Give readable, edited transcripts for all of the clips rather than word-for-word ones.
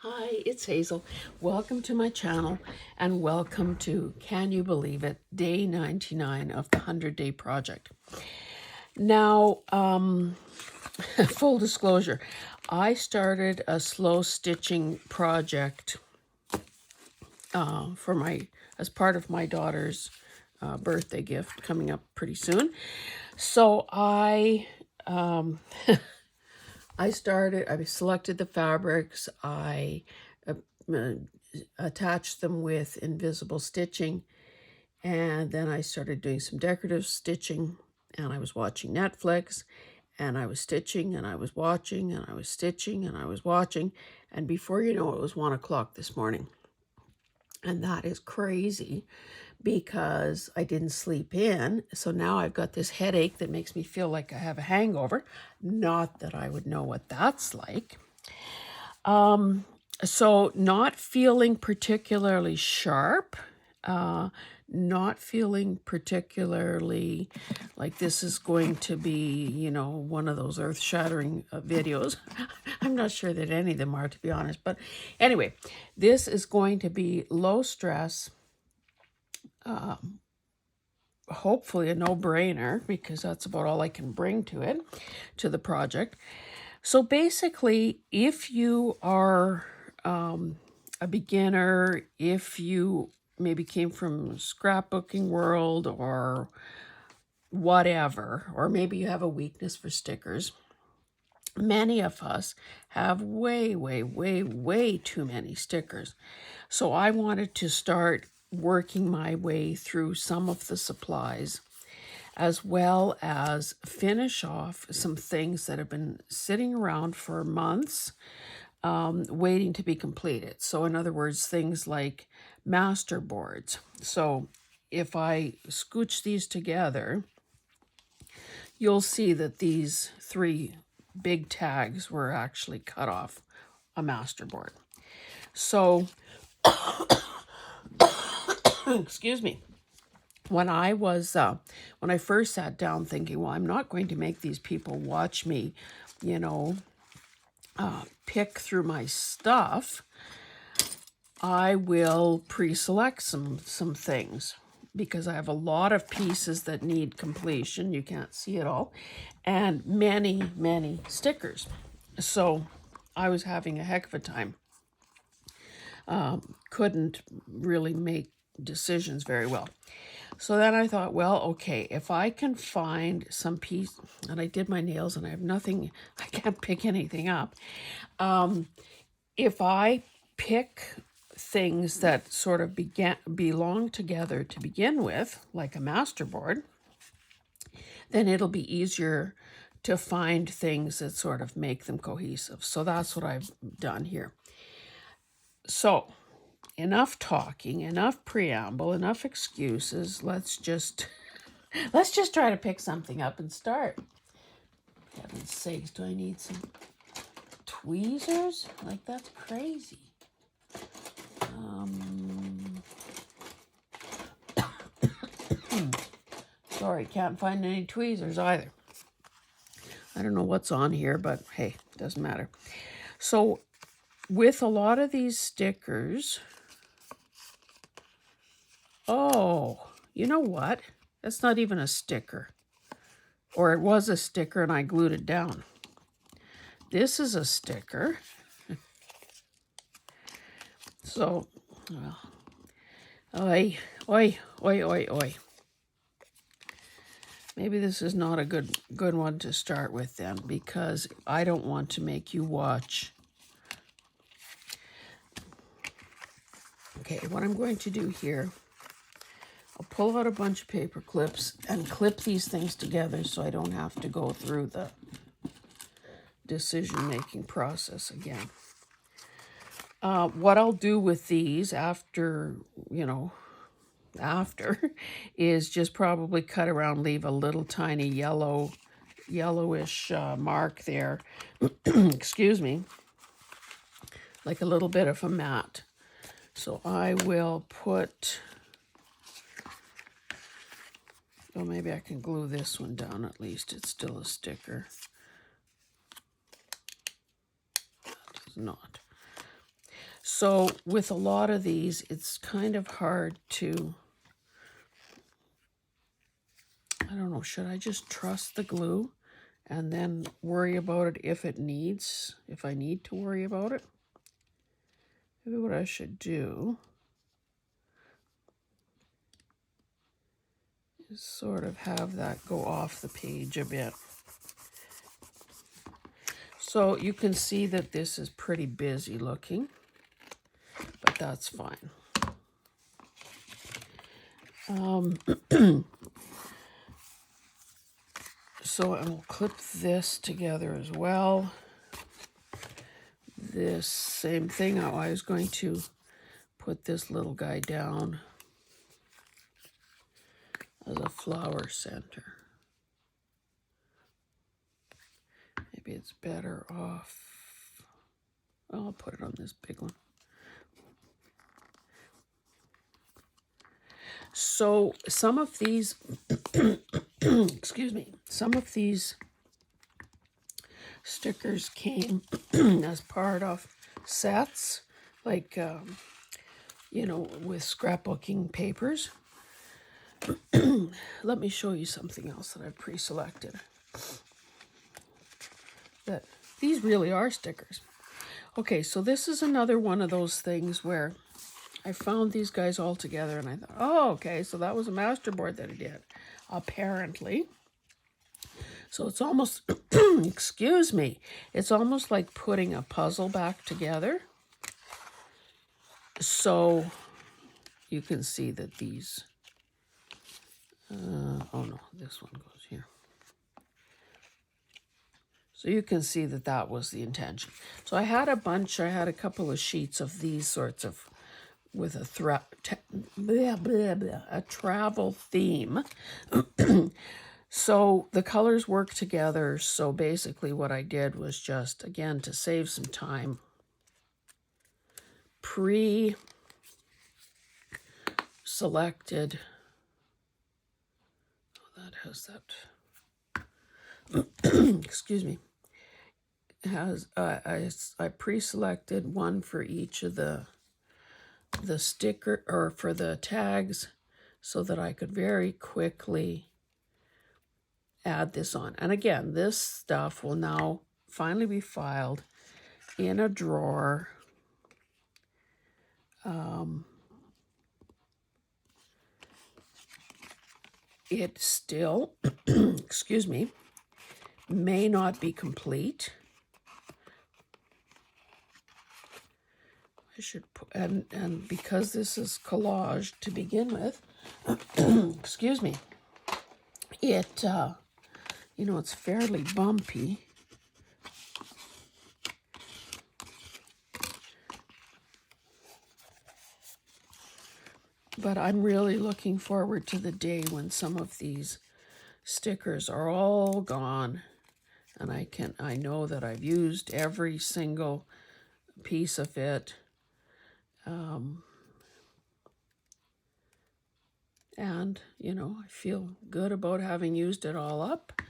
Hi, it's Hazel. Welcome to my channel and welcome to, can you believe it, day 99 of the 100-day project. Now, full disclosure, I started a slow stitching project as part of my daughter's birthday gift coming up pretty soon. So I selected the fabrics, I attached them with invisible stitching, and then I started doing some decorative stitching, and I was watching Netflix, and I was stitching, and I was watching, and I was stitching, and I was watching, and before you know it, was 1 o'clock this morning. And that is crazy because I didn't sleep in. So now I've got this headache that makes me feel like I have a hangover. Not that I would know what that's like. So not feeling particularly sharp, not feeling particularly like this is going to be, one of those earth-shattering videos. I'm not sure that any of them are, to be honest. But anyway, this is going to be low stress, hopefully a no-brainer, because that's about all I can bring to the project. So basically, if you are a beginner, if you maybe came from scrapbooking world or whatever, or maybe you have a weakness for stickers, many of us have way, way, way, way too many stickers. So I wanted to start working my way through some of the supplies, as well as finish off some things that have been sitting around for months, waiting to be completed. So in other words, things like master boards. So if I scooch these together, you'll see that these 3 big tags were actually cut off a master board. So, excuse me. When I first sat down thinking, well, I'm not going to make these people watch me, pick through my stuff, I will pre-select some things because I have a lot of pieces that need completion. You can't see it all. And many, many stickers. So I was having a heck of a time. Couldn't really make decisions very well. So then I thought, well, okay, if I can find some piece, and I did my nails and I have nothing, I can't pick anything up. If I pick things that sort of belong together to begin with, like a masterboard, then it'll be easier to find things that sort of make them cohesive. So that's what I've done here. So enough talking, enough preamble, enough excuses. Let's just try to pick something up and start. For heaven's sakes, do I need some tweezers? Like, that's crazy. Sorry, can't find any tweezers either. I don't know what's on here, but hey, doesn't matter. So with a lot of these stickers, oh, you know what? That's not even a sticker. Or it was a sticker and I glued it down. This is a sticker. So, oi, oi, oi, oi, oi. Maybe this is not a good one to start with then, because I don't want to make you watch. Okay, what I'm going to do here, I'll pull out a bunch of paper clips and clip these things together so I don't have to go through the decision-making process again. What I'll do with these after is just probably cut around, leave a little tiny yellowish mark there. Excuse me, like a little bit of a mat. So I will put, well, maybe I can glue this one down at least. It's still a sticker. That is not. So with a lot of these, it's kind of hard to, I don't know, should I just trust the glue and then worry about it if I need to worry about it? Maybe what I should do is sort of have that go off the page a bit. So you can see that this is pretty busy looking, but that's fine. So I will clip this together as well. This same thing, I was going to put this little guy down as a flower center. Maybe it's better off. I'll put it on this big one. So some of these, excuse me, some of these stickers came as part of sets, like, you know, with scrapbooking papers. Let me show you something else that I've pre-selected. That these really are stickers. Okay, so this is another one of those things where I found these guys all together and I thought, oh, okay, so that was a masterboard that I did, apparently. So it's almost, excuse me, it's almost like putting a puzzle back together. So you can see that these, oh no, this one goes here. So you can see that that was the intention. So I had a couple of sheets of these sorts of, with a travel theme. So the colors work together. So basically what I did was just, again, to save some time, pre-selected. Oh, that has that. Excuse me. It has I pre-selected one for each of the sticker, or for the tags, so that I could very quickly add this on. And again, this stuff will now finally be filed in a drawer. It still, excuse me, may not be complete. I should put, and because this is collage to begin with, excuse me, it, you know, it's fairly bumpy. But I'm really looking forward to the day when some of these stickers are all gone and I know that I've used every single piece of it. And, you know, I feel good about having used it all up.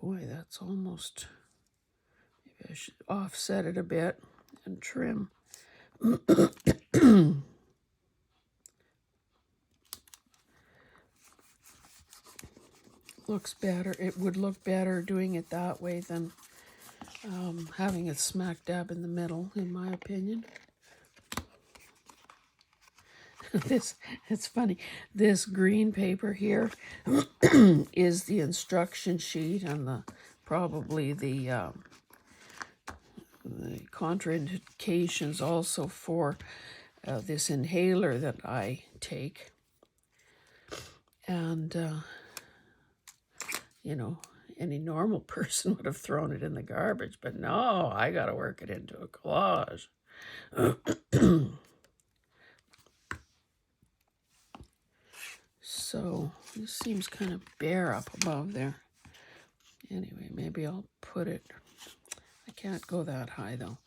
Boy, that's almost, maybe I should offset it a bit and trim. Looks better. It would look better doing it that way than having it smack dab in the middle, in my opinion. It's funny. This green paper here is the instruction sheet and probably the contraindications also for this inhaler that I take. And, you know, any normal person would have thrown it in the garbage, but no, I got to work it into a collage. So this seems kind of bare up above there. Anyway, maybe I'll put it, I can't go that high though.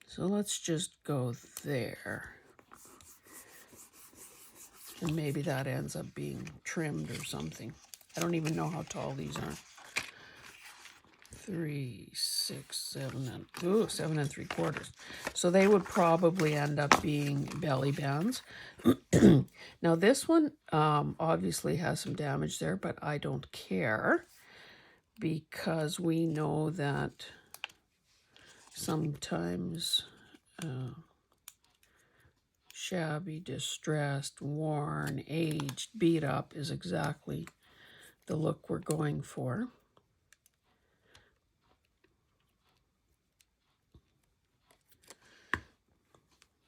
So let's just go there. And maybe that ends up being trimmed or something. I don't even know how tall these are. 3, 6, 7, and 7 3/4. So they would probably end up being belly bands. Now this one obviously has some damage there, but I don't care because we know that sometimes shabby, distressed, worn, aged, beat up is exactly the look we're going for.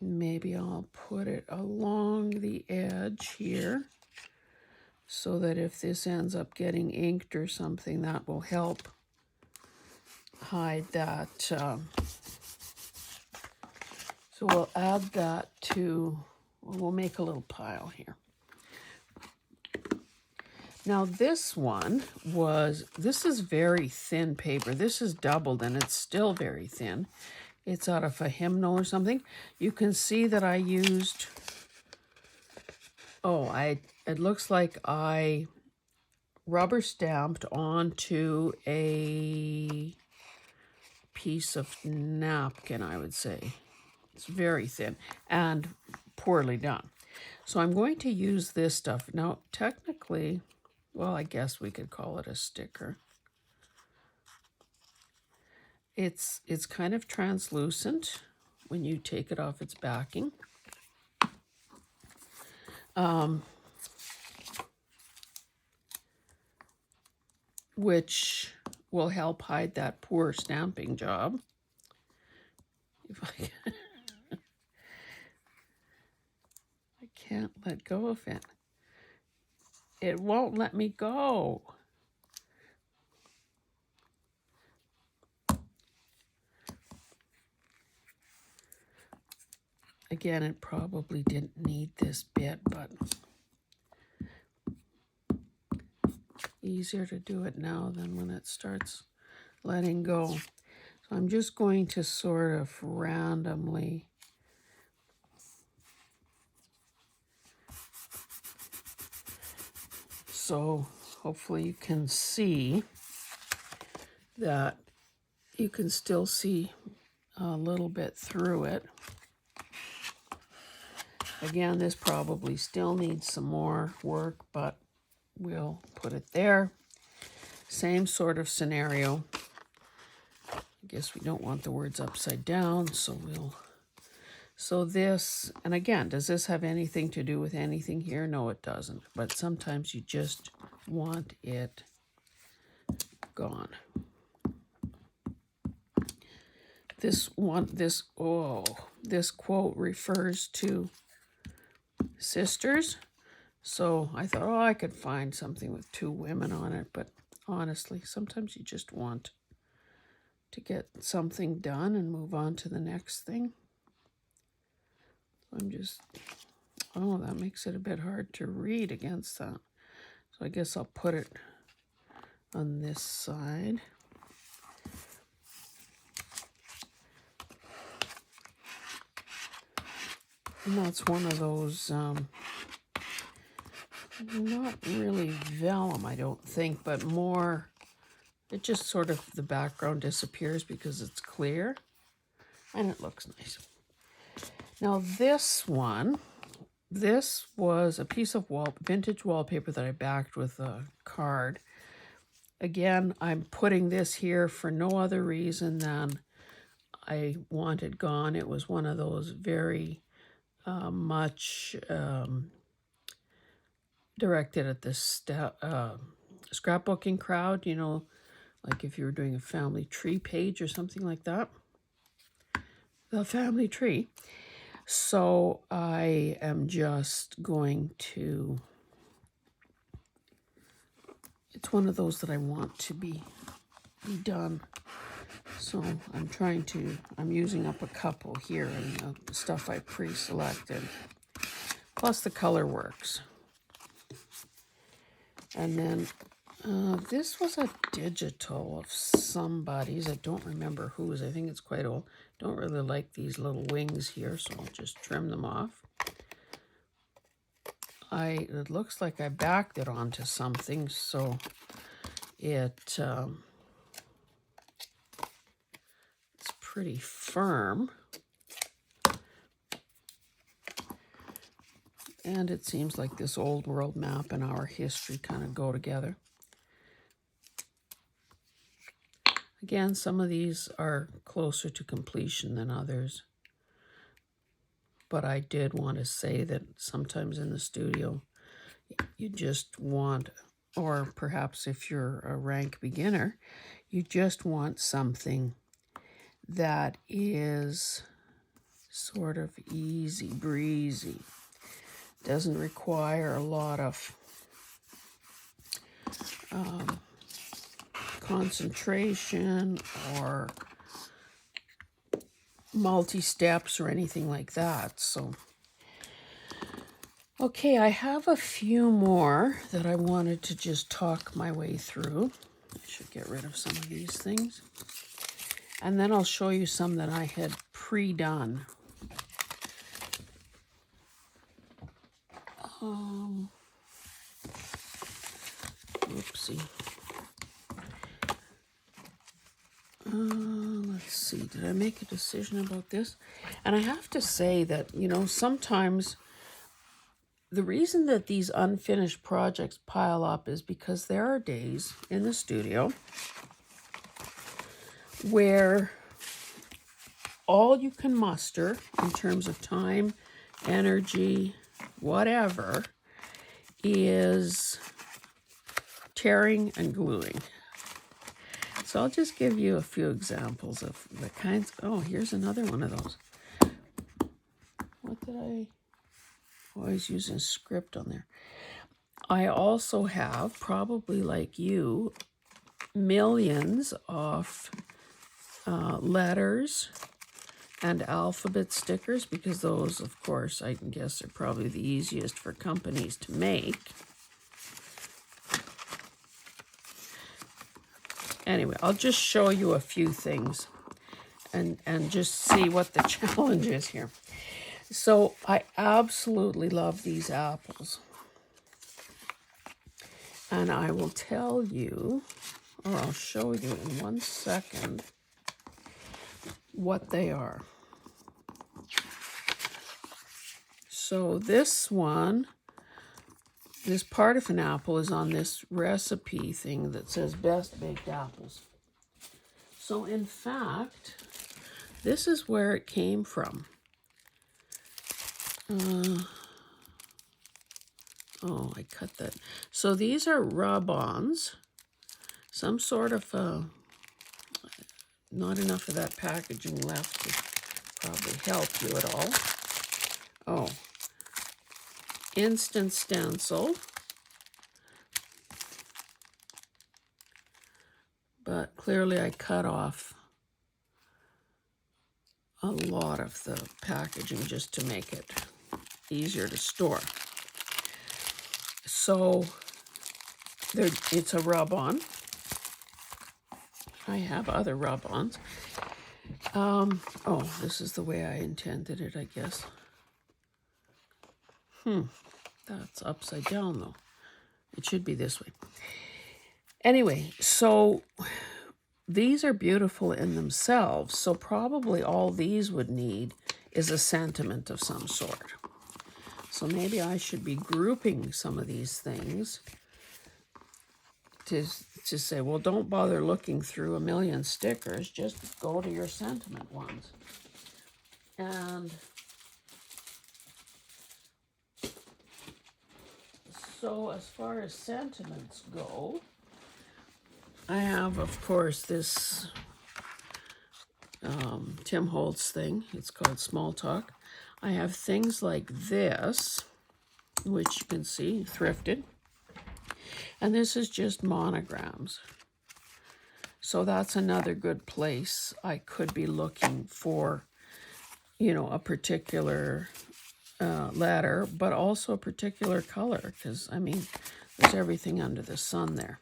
Maybe I'll put it along the edge here so that if this ends up getting inked or something, that will help hide that. So we'll add that to, we'll make a little pile here. Now this one this is very thin paper. This is doubled and it's still very thin. It's out of a hymnal or something. You can see that I used, it looks like I rubber stamped onto a piece of napkin, I would say. It's very thin and poorly done. So I'm going to use this stuff. Now, technically, well, I guess we could call it a sticker. It's kind of translucent when you take it off its backing. Which will help hide that poor stamping job. If I can't let go of it. It won't let me go. Again, it probably didn't need this bit, but easier to do it now than when it starts letting go. So I'm just going to sort of randomly so hopefully you can see that you can still see a little bit through it. Again, this probably still needs some more work, but we'll put it there. Same sort of scenario. I guess we don't want the words upside down, so so this, and again, does this have anything to do with anything here? No, it doesn't. But sometimes you just want it gone. This quote refers to sisters. So I thought, I could find something with 2 women on it. But honestly, sometimes you just want to get something done and move on to the next thing. I'm just, that makes it a bit hard to read against that. So I guess I'll put it on this side. And that's one of those, not really vellum, I don't think, but more, it just sort of, the background disappears because it's clear. And it looks nice. Now this one, this was a piece of vintage wallpaper that I backed with a card. Again, I'm putting this here for no other reason than I want it gone. It was one of those very much directed at the scrapbooking crowd, you know, like if you were doing a family tree page or something like that. The family tree. So I am just going to, it's one of those that I want to be done. So I'm using up a couple here and the stuff I pre-selected. Plus the color works. And then this was a digital of somebody's. I don't remember whose. I think it's quite old. Don't really like these little wings here, so I'll just trim them off. It looks like I backed it onto something, so it pretty firm. And it seems like this old world map and our history kind of go together. Again, some of these are closer to completion than others. But I did want to say that sometimes in the studio, you just want, or perhaps if you're a rank beginner, you just want something that is sort of easy breezy. Doesn't require a lot of concentration or multi-steps or anything like that. So, okay, I have a few more that I wanted to just talk my way through. I should get rid of some of these things. And then I'll show you some that I had pre-done. Oopsie. Let's see, did I make a decision about this? And I have to say that, you know, sometimes the reason that these unfinished projects pile up is because there are days in the studio where all you can muster in terms of time, energy, whatever, is tearing and gluing. So I'll just give you a few examples of the kinds. Oh, here's another one of those. What did I always using script on there? I also have, probably like you, millions of letters and alphabet stickers, because those, of course, I can guess are probably the easiest for companies to make. Anyway, I'll just show you a few things and just see what the challenge is here. So I absolutely love these apples. And I will tell you, or I'll show you in 1 second, what they are. So this one, this part of an apple is on this recipe thing that says best baked apples. So in fact, this is where it came from. Oh, I cut that. So these are rub-ons. Some sort of, not enough of that packaging left to probably help you at all. Oh, instant stencil. But clearly I cut off a lot of the packaging just to make it easier to store. So it's a rub-on. I have other rub-ons. Oh, this is the way I intended it, I guess. That's upside down, though. It should be this way. Anyway, so these are beautiful in themselves. So probably all these would need is a sentiment of some sort. So maybe I should be grouping some of these things to say, well, don't bother looking through a million stickers. Just go to your sentiment ones. And so as far as sentiments go, I have, of course, this Tim Holtz thing. It's called Small Talk. I have things like this, which you can see, thrifted. And this is just monograms. So that's another good place I could be looking for, you know, a particular letter, but also a particular color, because, I mean, there's everything under the sun there.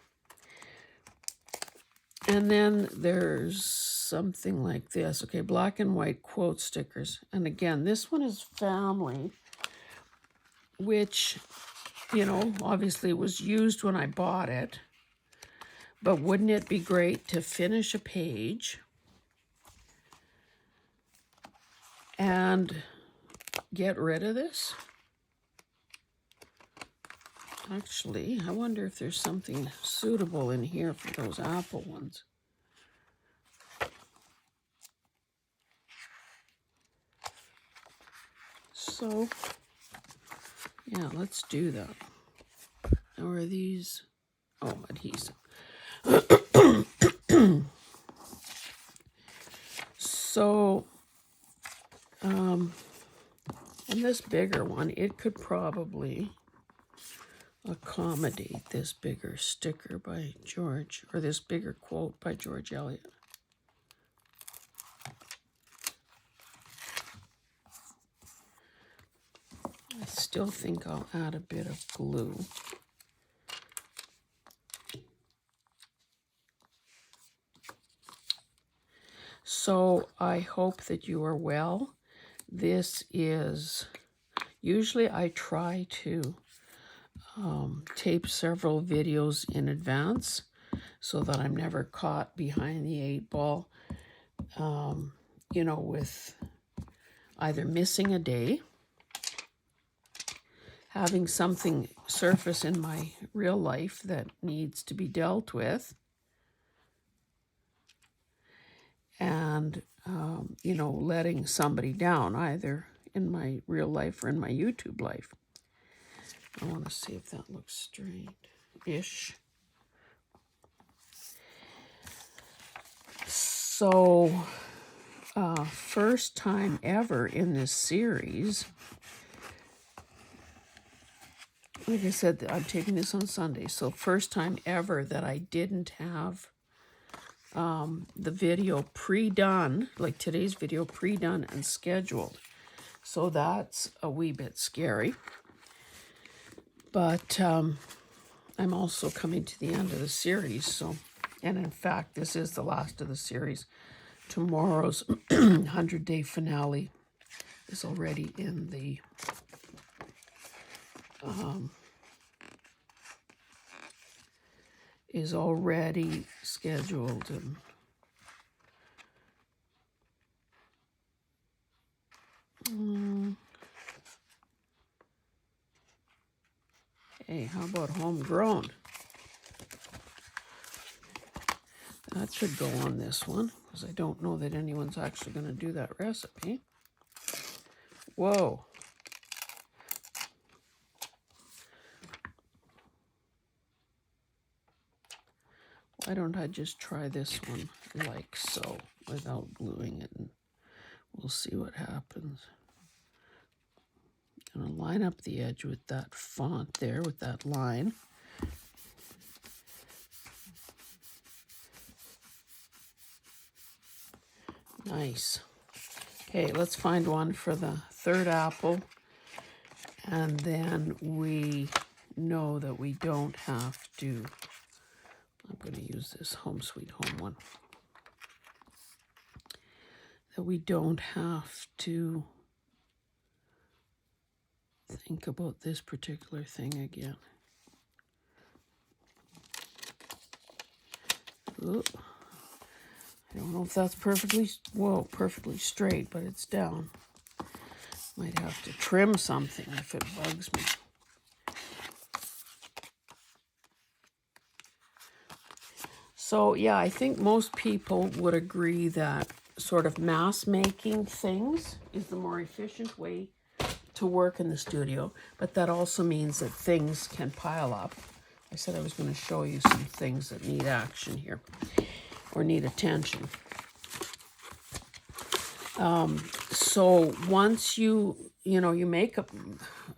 And then there's something like this. Okay, black and white quote stickers. And again, this one is family, which, you know, obviously was used when I bought it. But wouldn't it be great to finish a page and get rid of this. Actually, I wonder if there's something suitable in here for those apple ones. So, yeah, let's do that. Or are these? Oh, adhesive. So, and this bigger one, it could probably accommodate this bigger sticker by George, or this bigger quote by George Eliot. I still think I'll add a bit of glue. So I hope that you are well. This is, usually I try to tape several videos in advance so that I'm never caught behind the 8 ball, you know, with either missing a day, having something surface in my real life that needs to be dealt with, and, you know, letting somebody down, either in my real life or in my YouTube life. I want to see if that looks straight-ish. So, first time ever in this series, like I said, I'm taking this on Sunday, so first time ever that I didn't have the video pre-done, like today's video pre-done and scheduled. So that's a wee bit scary. But I'm also coming to the end of the series, so, and in fact, this is the last of the series. Tomorrow's 100-day finale is already in the is already scheduled, and hey, how about homegrown? That should go on this one, because I don't know that anyone's actually going to do that recipe. Whoa. Why don't I just try this one like so, without gluing it, and we'll see what happens. I'm going to line up the edge with that font there, with that line. Nice. Okay, let's find one for the third apple, and then we know that we don't have to, I'm going to use this Home Sweet Home one, that we don't have to think about this particular thing again. Oop. I don't know if that's perfectly straight, but it's down. Might have to trim something if it bugs me. So yeah, I think most people would agree that sort of mass making things is the more efficient way to work in the studio, but that also means that things can pile up. I said I was going to show you some things that need action here, or need attention. So once you make a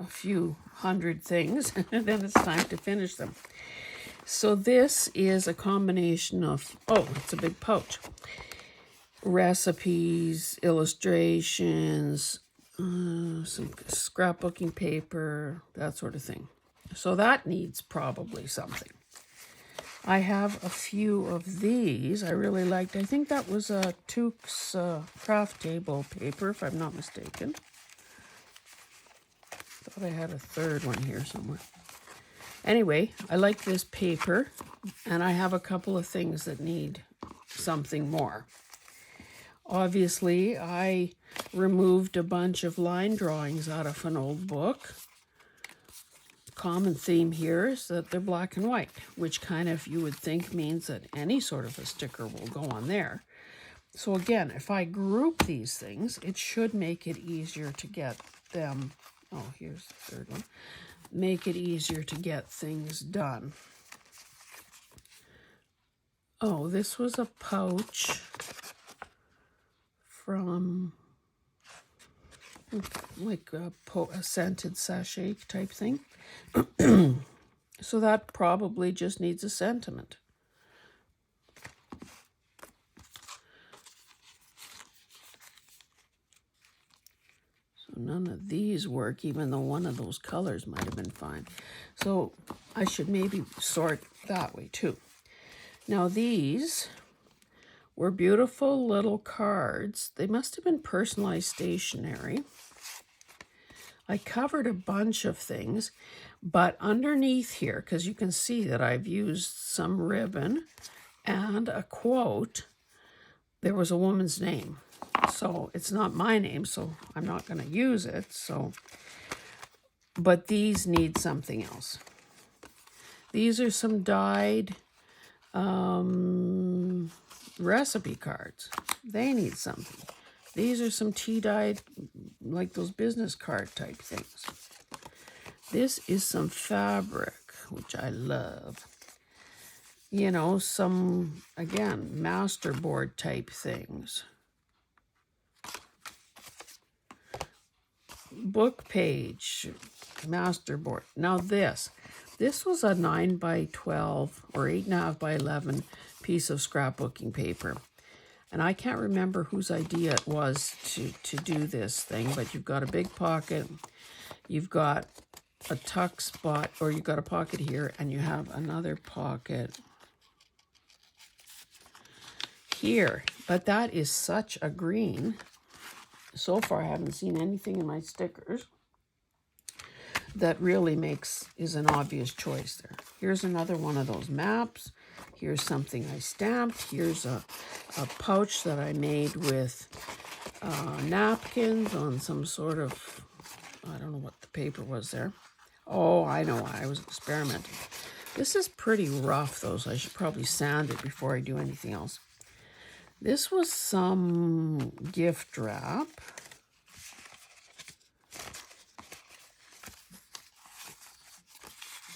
few hundred things, then it's time to finish them. So this is a combination of, it's a big pouch. Recipes, illustrations, some scrapbooking paper, that sort of thing. So that needs probably something. I have a few of these I really liked. I think that was a Tukes craft table paper, if I'm not mistaken. Thought I had a third one here somewhere. Anyway, I like this paper, and I have a couple of things that need something more. Obviously, I removed a bunch of line drawings out of an old book. Common theme here is that they're black and white, which kind of you would think means that any sort of a sticker will go on there. So again, if I group these things, it should make it easier to get them. Oh, here's the third one. Make it easier to get things done. Oh, this was a pouch from like a scented sachet type thing. So that probably just needs a sentiment. So none of these work, even though one of those colors might have been fine. So I should maybe sort that way too. Now these were beautiful little cards. They must have been personalized stationery. I covered a bunch of things, but underneath here, because you can see that I've used some ribbon and a quote, there was a woman's name. So it's not my name, so I'm not going to use it. So, but these need something else. These are some dyed recipe cards. They need something. These are some tea-dyed, like those business card type things. This is some fabric, which I love. You know, some, again, masterboard type things. Book page, masterboard. Now this was a 9 by 12 or 8.5 by 11 piece of scrapbooking paper. And I can't remember whose idea it was to do this thing, but you've got a big pocket, you've got a tuck spot, or you've got a pocket here, and you have another pocket here. But that is such a green. So far, I haven't seen anything in my stickers that really is an obvious choice there. Here's another one of those maps. Here's something I stamped. Here's a pouch that I made with napkins on some sort of, I don't know what the paper was there. Oh, I know, I was experimenting. This is pretty rough though, so I should probably sand it before I do anything else. This was some gift wrap.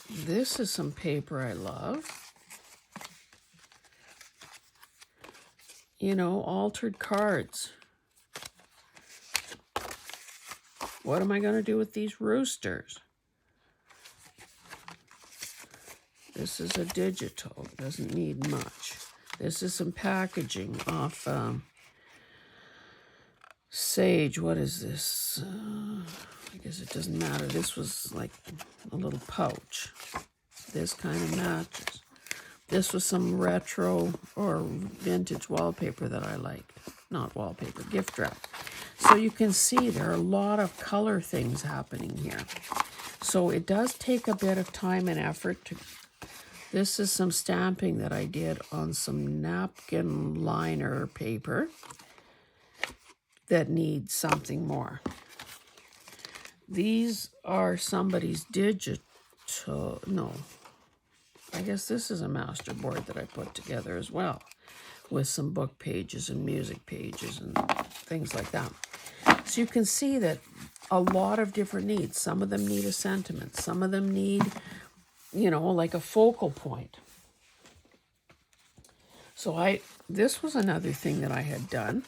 This is some paper I love. You know, altered cards. What am I going to do with these roosters? This is a digital. Doesn't need much. This is some packaging off Sage. What is this? I guess it doesn't matter. This was like a little pouch. This kind of matches. This was some retro or vintage wallpaper that I liked. Not wallpaper, gift wrap. So you can see there are a lot of color things happening here. So it does take a bit of time and effort to... This is some stamping that I did on some napkin liner paper that needs something more. These are somebody's digital... No. I guess this is a masterboard that I put together as well, with some book pages and music pages and things like that. So you can see that a lot of different needs. Some of them need a sentiment. Some of them need, you know, like a focal point. So this was another thing that I had done.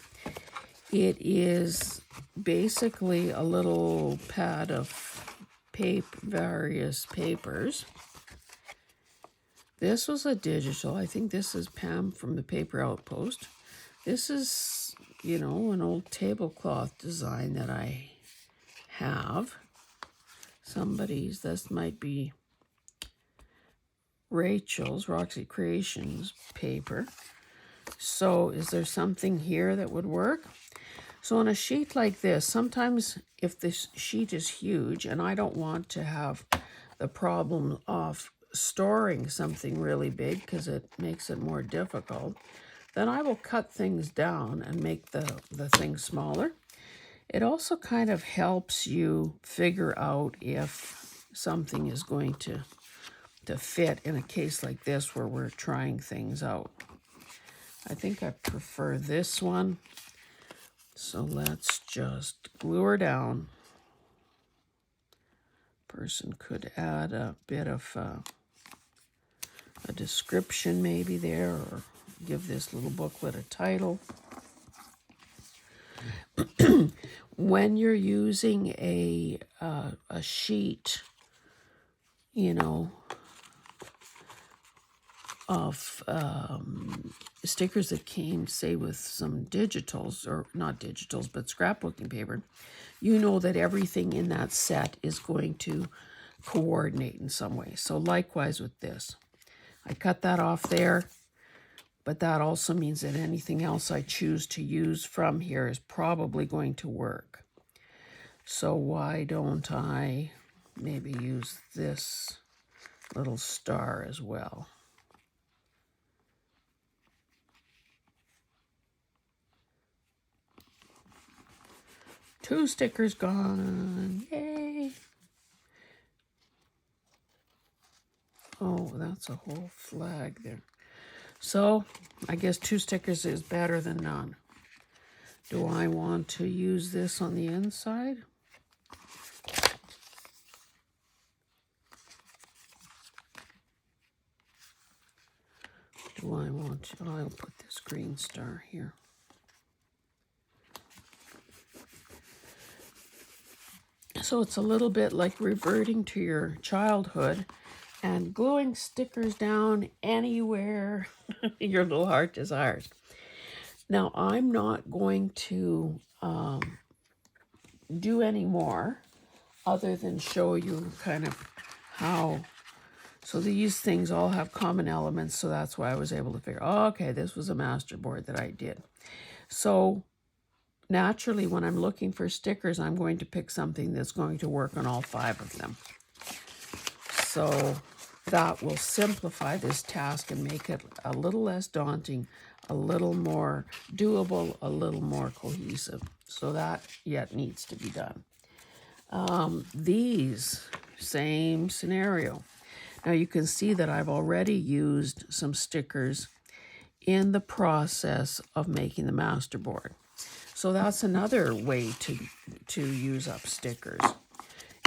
It is basically a little pad of various papers. This was a digital. I think this is Pam from the Paper Outpost. This is, you know, an old tablecloth design that I have. Somebody's, this might be Rachel's, Roxy Creations paper. So is there something here that would work? So on a sheet like this, sometimes if this sheet is huge and I don't want to have the problem of storing something really big because it makes it more difficult, then I will cut things down and make the thing smaller. It also kind of helps you figure out if something is going to fit in a case like this where we're trying things out. I think I prefer this one. So let's just glue her down. Person could add a bit of a description maybe there, or give this little booklet a title. When you're using a sheet, you know, of stickers that came, say, with some digitals, or not digitals, but scrapbooking paper, you know that everything in that set is going to coordinate in some way. So likewise with this. I cut that off there, but that also means that anything else I choose to use from here is probably going to work. So why don't I maybe use this little star as well? Two stickers gone. Yay. Oh, that's a whole flag there. So I guess 2 stickers is better than none. Do I want to use this on the inside? Do I want to? I'll put this green star here. So it's a little bit like reverting to your childhood and gluing stickers down anywhere your little heart desires. Now, I'm not going to do any more other than show you kind of how. So these things all have common elements, so that's why I was able to figure, oh, okay, this was a master board that I did. So naturally, when I'm looking for stickers, I'm going to pick something that's going to work on all 5 of them. So that will simplify this task and make it a little less daunting, a little more doable, a little more cohesive. So that yet needs to be done. These, same scenario. Now you can see that I've already used some stickers in the process of making the master board. So that's another way to use up stickers.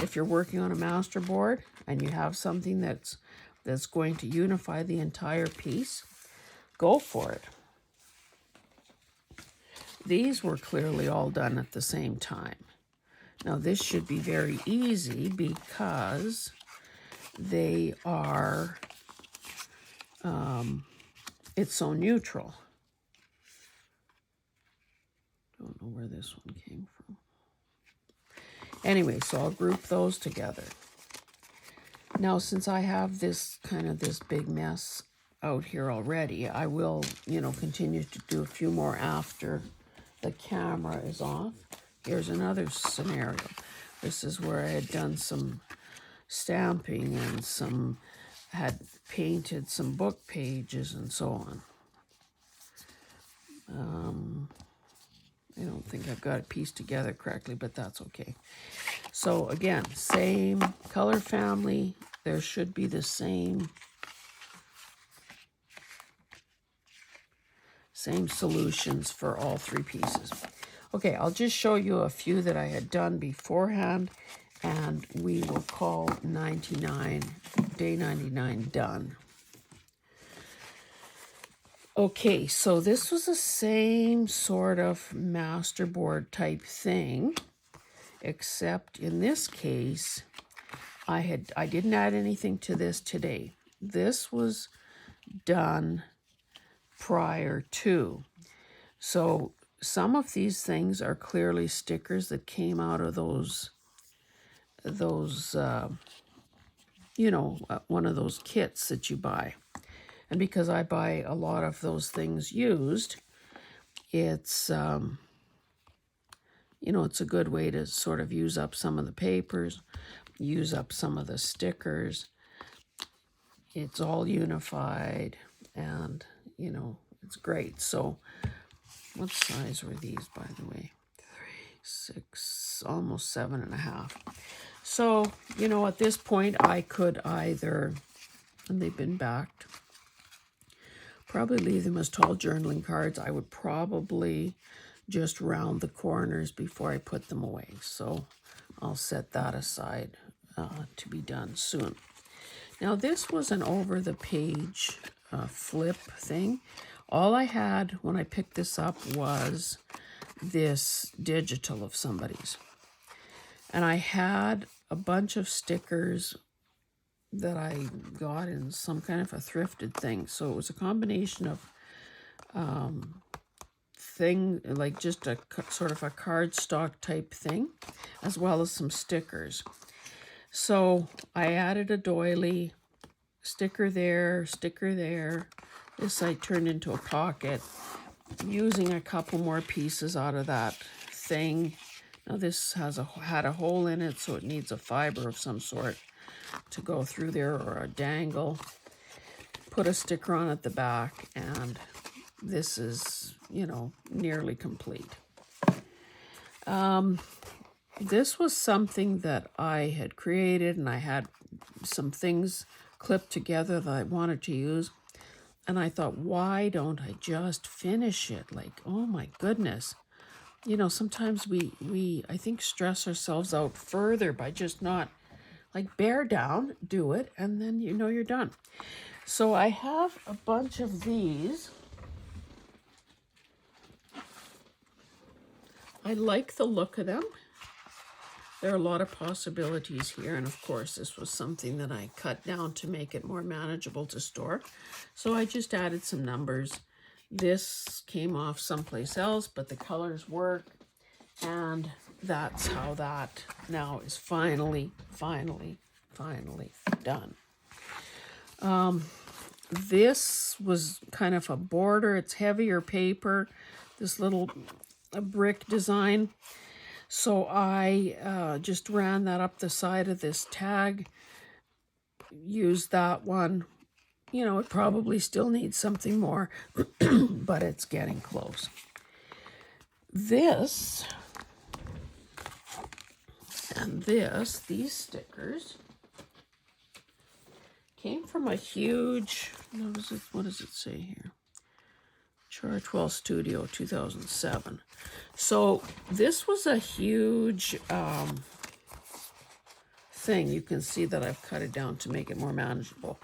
If you're working on a master board and you have something that's going to unify the entire piece, go for it. These were clearly all done at the same time. Now this should be very easy because they are, it's so neutral. Don't know where this one came from. Anyway, so I'll group those together. Now, since I have this big mess out here already, I will, continue to do a few more after the camera is off. Here's another scenario. This is where I had done some stamping and had painted some book pages and so on. I don't think I've got it pieced together correctly, but that's okay. So again, same color family. There should be the same solutions for all 3 pieces. Okay, I'll just show you a few that I had done beforehand, and we will call day 99 done. Okay, so this was the same sort of masterboard type thing, except in this case, I didn't add anything to this today. This was done prior to. So some of these things are clearly stickers that came out of those one of those kits that you buy. And because I buy a lot of those things used, it's, it's a good way to sort of use up some of the papers, use up some of the stickers. It's all unified and, It's great. So what size were these, by the way? 3, 6, almost 7.5. So, you know, at this point I could either, and they've been backed, probably leave them as tall journaling cards. I would probably just round the corners before I put them away. So I'll set that aside to be done soon. Now this was an over the page flip thing. All I had when I picked this up was this digital of somebody's. And I had a bunch of stickers that I got in some kind of a thrifted thing. So it was a combination of thing, like just a sort of a cardstock type thing, as well as some stickers. So I added a doily, sticker there, sticker there. This I turned into a pocket using a couple more pieces out of that thing. Now this had a hole in it, so it needs a fiber of some sort to go through there, or a dangle. Put a sticker on at the back, and this is, you know, nearly complete. This was something that I had created, and I had some things clipped together that I wanted to use. And I thought, why don't I just finish it? Like, oh my goodness. You know, sometimes we I think, stress ourselves out further by just not, like, bear down, do it, and then you know you're done. So I have a bunch of these. I like the look of them. There are a lot of possibilities here, and of course this was something that I cut down to make it more manageable to store. So I just added some numbers. This came off someplace else, but the colors work, and that's how that now is finally done. This was kind of a border. It's heavier paper, this little brick design. So I just ran that up the side of this tag, used that one. You know, it probably still needs something more, but it's getting close. This and this, these stickers, came from a huge, what does it say here? Chartwell Studio 2007. So this was a huge thing. You can see that I've cut it down to make it more manageable.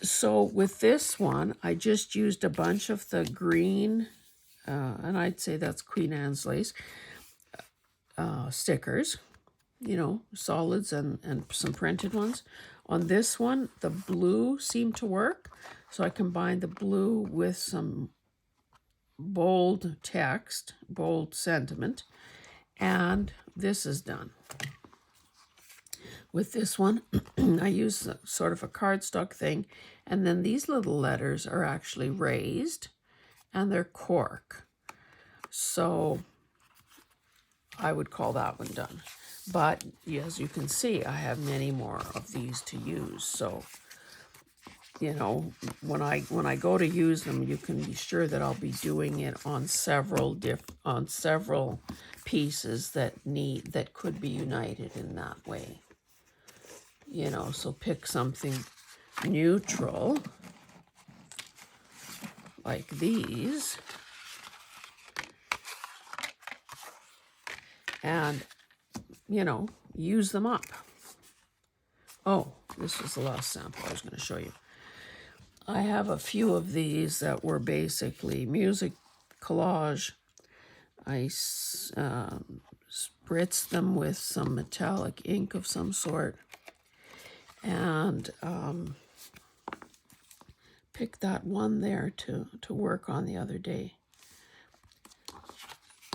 So with this one, I just used a bunch of the green, and I'd say that's Queen Anne's lace, stickers, you know, solids and some printed ones. On this one, the blue seemed to work. So I combined the blue with some bold text, bold sentiment, and this is done. With this one, I use sort of a cardstock thing, and then these little letters are actually raised, and they're cork. So I would call that one done. But as you can see, I have many more of these to use. So, you know, when I go to use them, you can be sure that I'll be doing it on several pieces that could be united in that way. You know, so pick something neutral like these, and, you know, use them up. Oh, this was the last sample I was going to show you. I have a few of these that were basically music collage. I spritzed them with some metallic ink of some sort, and picked that one there to work on the other day.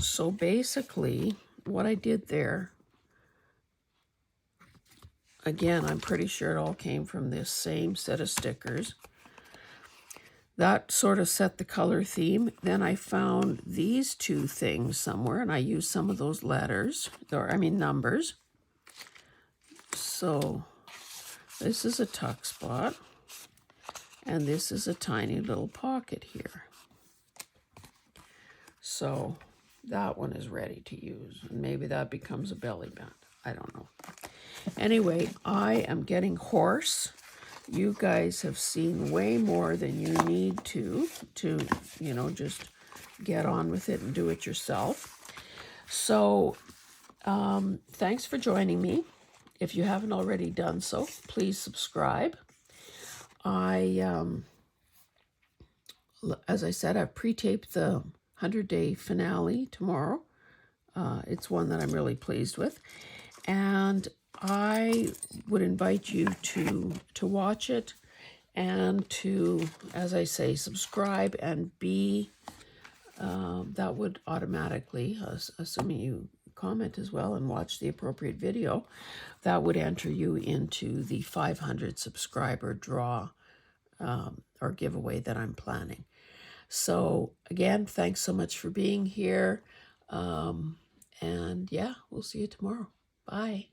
So basically, what I did there, again, I'm pretty sure it all came from this same set of stickers. That sort of set the color theme. Then I found these two things somewhere, and I used some of those letters, numbers. So this is a tuck spot, And this is a tiny little pocket here. So that one is ready to use. And maybe that becomes a belly band. I don't know. Anyway, I am getting hoarse. You guys have seen way more than you need to, you know, just get on with it and do it yourself. So thanks for joining me. If you haven't already done so, please subscribe. As I said, I've pre-taped the 100-day finale tomorrow. It's one that I'm really pleased with. And I would invite you to watch it and to, as I say, subscribe and be, that would automatically, assuming you comment as well and watch the appropriate video, that would enter you into the 500 subscriber draw or giveaway that I'm planning. So again, thanks so much for being here. And yeah, we'll see you tomorrow. Bye.